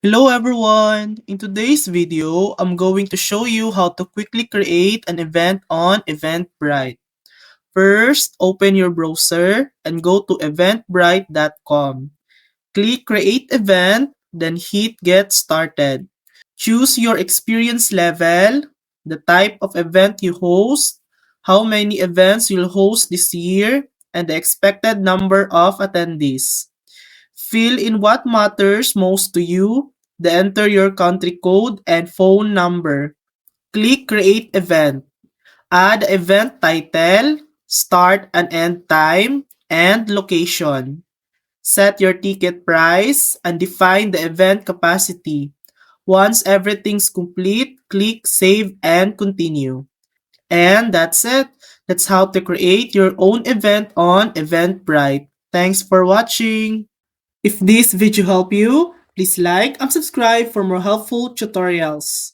Hello everyone! In today's video, I'm going to show you how to quickly create an event on Eventbrite. First, open your browser and go to eventbrite.com. Click Create Event, then hit Get Started. Choose your experience level, the type of event you host, how many events you'll host this year, and the expected number of attendees. Fill in what matters most to you, then enter your country code and phone number. Click Create Event. Add event title, start and end time, and location. Set your ticket price and define the event capacity. Once everything's complete, click Save and Continue. And that's it. That's how to create your own event on Eventbrite. Thanks for watching. If this video helped you, please like and subscribe for more helpful tutorials.